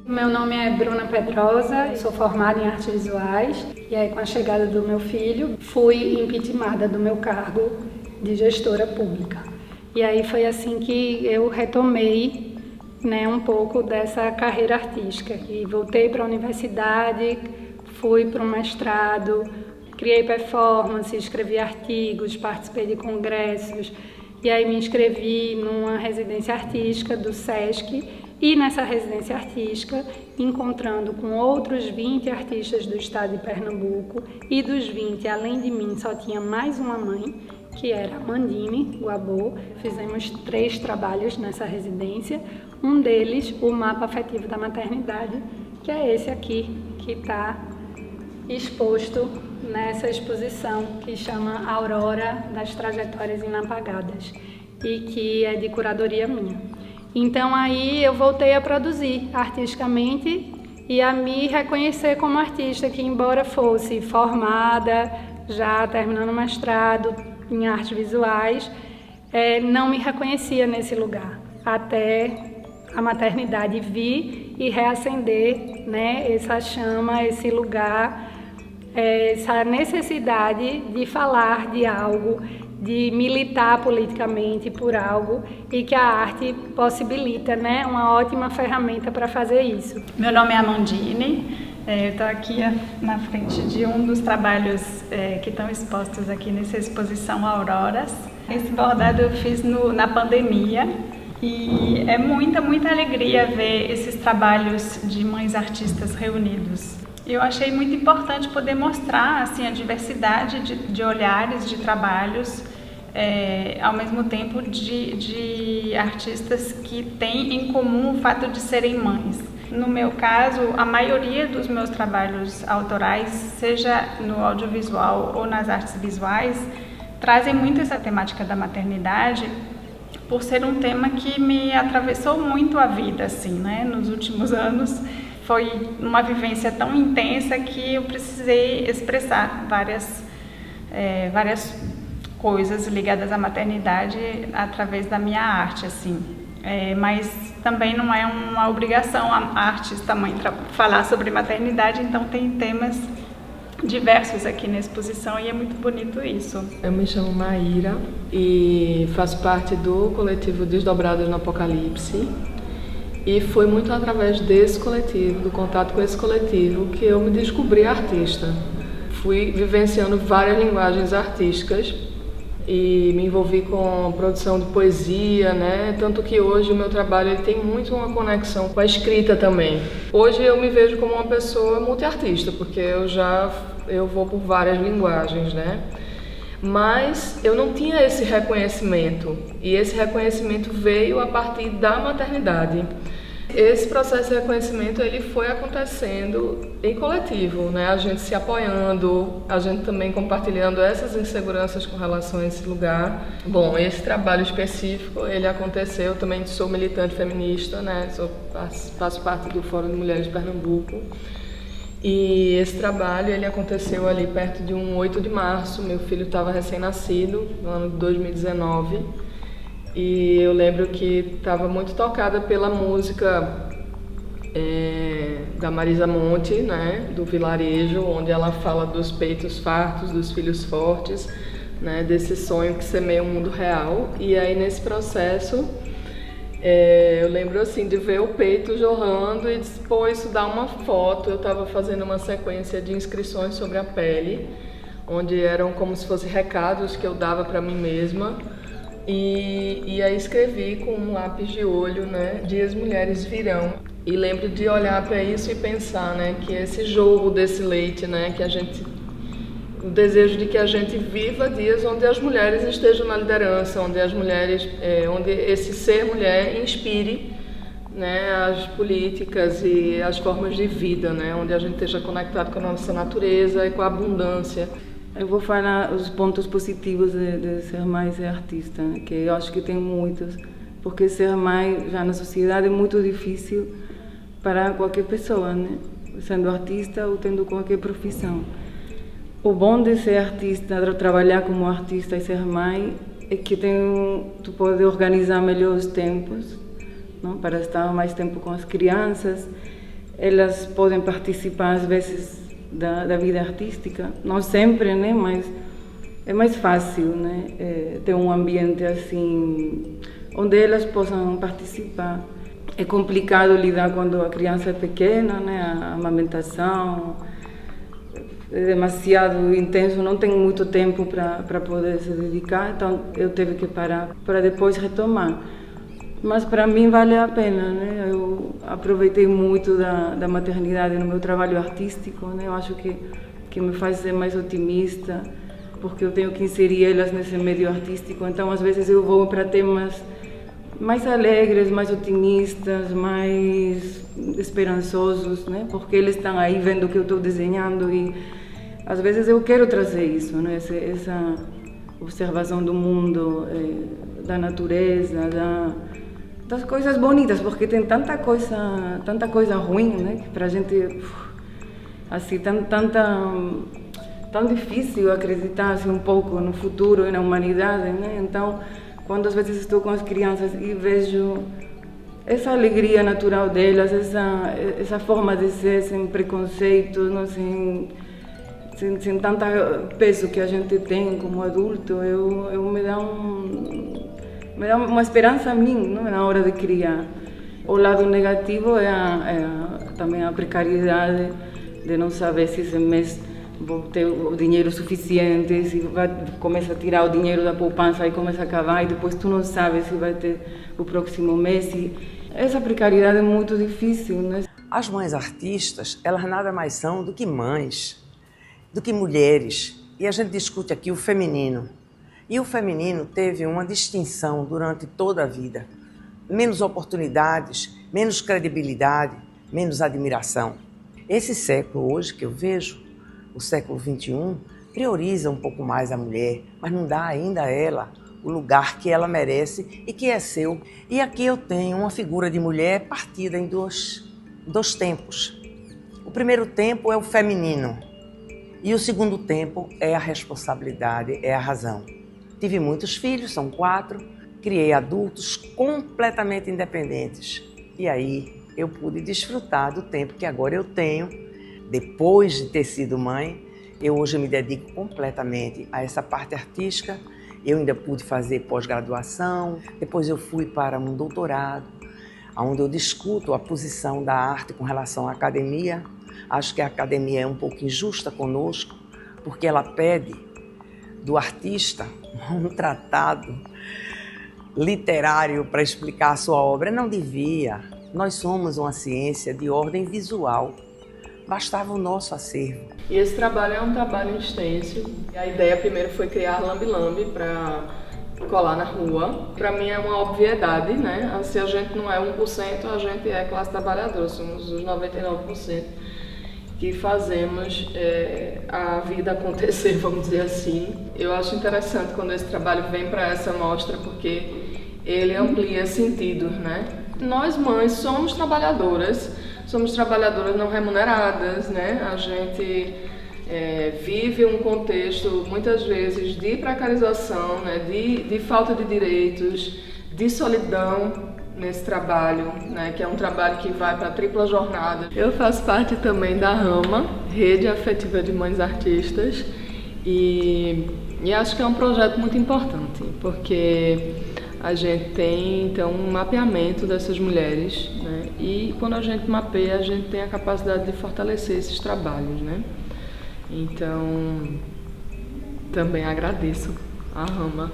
Meu nome é Bruna Pedrosa, sou formada em artes visuais e aí com a chegada do meu filho fui impeachmentada do meu cargo de gestora pública. E aí foi assim que eu retomei, né, um pouco dessa carreira artística e voltei para a universidade, fui para um mestrado, criei performance, escrevi artigos, participei de congressos e aí me inscrevi numa residência artística do SESC. E nessa residência artística, encontrando com outros 20 artistas do estado de Pernambuco, e dos 20, além de mim, só tinha mais uma mãe, que era a Mandine Guabô. Fizemos 3 trabalhos nessa residência, um deles, o mapa afetivo da maternidade, que é esse aqui, que está exposto nessa exposição que chama Aurora das Trajetórias Inapagadas, e que é de curadoria minha. Então aí eu voltei a produzir artisticamente e a me reconhecer como artista, que embora fosse formada, já terminando o mestrado em artes visuais, não me reconhecia nesse lugar, até a maternidade vir e reacender, né, essa chama, esse lugar, essa necessidade de falar de algo, de militar politicamente por algo, e que a arte possibilita, né, uma ótima ferramenta para fazer isso. Meu nome é Amandine, eu estou aqui na frente de um dos trabalhos que estão expostos aqui nessa exposição Auroras. Esse bordado eu fiz na pandemia e é muita alegria ver esses trabalhos de mães artistas reunidos. Eu achei muito importante poder mostrar assim, a diversidade de olhares, de trabalhos, ao mesmo tempo de artistas que têm em comum o fato de serem mães. No meu caso, a maioria dos meus trabalhos autorais, seja no audiovisual ou nas artes visuais, trazem muito essa temática da maternidade, por ser um tema que me atravessou muito a vida, assim, né? Nos últimos anos. Foi uma vivência tão intensa que eu precisei expressar várias coisas ligadas à maternidade através da minha arte, assim. Mas também não é uma obrigação a artista mãe falar sobre maternidade, então tem temas diversos aqui na exposição e é muito bonito isso. Eu me chamo Maíra e faço parte do coletivo Desdobradas no Apocalipse. E foi muito através desse coletivo, do contato com esse coletivo, que eu me descobri artista. Fui vivenciando várias linguagens artísticas e me envolvi com produção de poesia, né? Tanto que hoje o meu trabalho ele tem muito uma conexão com a escrita também. Hoje eu me vejo como uma pessoa multiartista, porque eu vou por várias linguagens, né? Mas eu não tinha esse reconhecimento, e esse reconhecimento veio a partir da maternidade. Esse processo de reconhecimento ele foi acontecendo em coletivo, né? A gente se apoiando, a gente também compartilhando essas inseguranças com relação a esse lugar. Bom, esse trabalho específico ele aconteceu, eu também sou militante feminista, né? Faço parte do Fórum de Mulheres de Pernambuco. E esse trabalho ele aconteceu ali perto de um 8 de março, meu filho estava recém-nascido, no ano de 2019, e eu lembro que estava muito tocada pela música da Marisa Monte, né, do Vilarejo, onde ela fala dos peitos fartos, dos filhos fortes, né, desse sonho que semeia um mundo real. E aí nesse processo eu lembro assim de ver o peito jorrando e pô, isso dá uma foto. Eu estava fazendo uma sequência de inscrições sobre a pele, onde eram como se fossem recados que eu dava para mim mesma, e aí escrevi com um lápis de olho, né, dias mulheres virão. E lembro de olhar para isso e pensar, né, que esse jogo desse leite, né, que o desejo de que a gente viva dias onde as mulheres estejam na liderança, onde as mulheres, onde esse ser mulher inspire, né, as políticas e as formas de vida, né, onde a gente esteja conectado com a nossa natureza e com a abundância. Eu vou falar os pontos positivos de ser mãe e ser artista, né, que eu acho que tem muitos, porque ser mãe já na sociedade é muito difícil para qualquer pessoa, né, sendo artista ou tendo qualquer profissão. O bom de ser artista, de trabalhar como artista e ser mãe, é que tu pode organizar melhor os tempos, não? Para estar mais tempo com as crianças elas podem participar às vezes da vida artística, não sempre, né, mas é mais fácil, né, ter um ambiente assim onde elas possam participar. É complicado lidar quando a criança é pequena, né, a amamentação é demasiado intenso, não tenho muito tempo para poder se dedicar, então eu tive que parar para depois retomar. Mas para mim vale a pena, né? Eu aproveitei muito da maternidade no meu trabalho artístico, né? Eu acho que me faz ser mais otimista, porque eu tenho que inserir elas nesse meio artístico, então às vezes eu vou para temas mais alegres, mais otimistas, mais esperançosos, né? Porque eles estão aí vendo o que eu estou desenhando e às vezes eu quero trazer isso, né? Essa observação do mundo, da natureza, das coisas bonitas, porque tem tanta coisa ruim, né? Que para a gente assim tão difícil acreditar assim, um pouco no futuro e na humanidade, né? Então quando às vezes estou com as crianças e vejo essa alegria natural delas, essa forma de ser sem preconceito, não, sem tanto peso que a gente tem como adulto, eu me dá uma esperança a mim, não? Na hora de criar. O lado negativo também a precariedade de não saber se esse mês vou ter o dinheiro suficiente, se começa a tirar o dinheiro da poupança e começa a acabar e depois tu não sabes se vai ter o próximo mês. Essa precariedade é muito difícil, né? As mães artistas, elas nada mais são do que mães, do que mulheres. E a gente discute aqui o feminino. E o feminino teve uma distinção durante toda a vida. Menos oportunidades, menos credibilidade, menos admiração. Esse século hoje que eu vejo, o século XXI, prioriza um pouco mais a mulher, mas não dá ainda a ela o lugar que ela merece e que é seu. E aqui eu tenho uma figura de mulher partida em dois tempos. O primeiro tempo é o feminino e o segundo tempo é a responsabilidade, é a razão. Tive muitos filhos, são 4, criei adultos completamente independentes. E aí eu pude desfrutar do tempo que agora eu tenho. Depois de ter sido mãe, eu hoje me dedico completamente a essa parte artística. Eu ainda pude fazer pós-graduação, depois eu fui para um doutorado, onde eu discuto a posição da arte com relação à academia. Acho que a academia é um pouco injusta conosco, porque ela pede do artista um tratado literário para explicar a sua obra. Não devia. Nós somos uma ciência de ordem visual. Bastava o nosso acervo. E esse trabalho é um trabalho extenso. A ideia primeiro foi criar lambe-lambe para colar na rua. Para mim é uma obviedade, né? Se a gente não é 1%, a gente é classe trabalhadora, somos os 99% que fazemos a vida acontecer, vamos dizer assim. Eu acho interessante quando esse trabalho vem para essa mostra, porque ele amplia sentidos, né? Nós mães somos trabalhadoras não remuneradas, né? A gente vive um contexto, muitas vezes, de precarização, né? De falta de direitos, de solidão nesse trabalho, né? Que é um trabalho que vai para a tripla jornada. Eu faço parte também da RAMA, Rede Afetiva de Mães Artistas, e acho que é um projeto muito importante, porque a gente tem, então, um mapeamento dessas mulheres, né? E quando a gente mapeia, a gente tem a capacidade de fortalecer esses trabalhos, né? Então, também agradeço à RAMA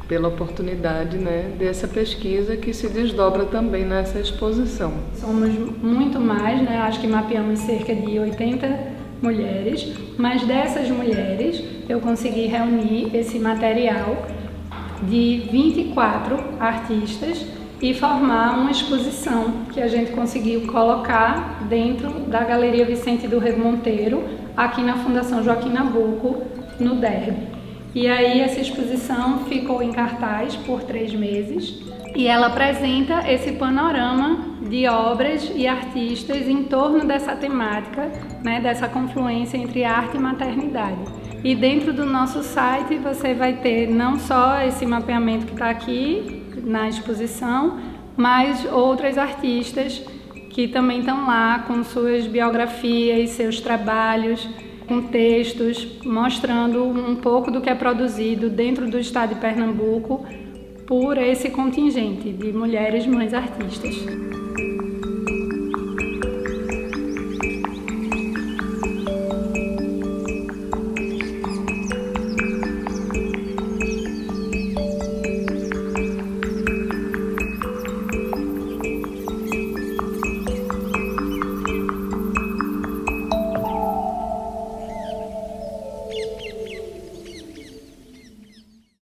pela oportunidade, né, dessa pesquisa que se desdobra também nessa exposição. Somos muito mais, né? Acho que mapeamos cerca de 80 mulheres, mas dessas mulheres eu consegui reunir esse material de 24 artistas e formar uma exposição que a gente conseguiu colocar dentro da Galeria Vicente do Rego Monteiro, aqui na Fundação Joaquim Nabuco, no Derby. E aí essa exposição ficou em cartaz por 3 meses e ela apresenta esse panorama de obras e artistas em torno dessa temática, né, dessa confluência entre arte e maternidade. E dentro do nosso site você vai ter não só esse mapeamento que está aqui na exposição, mas outras artistas que também estão lá com suas biografias, seus trabalhos, com textos, mostrando um pouco do que é produzido dentro do estado de Pernambuco por esse contingente de mulheres mães artistas.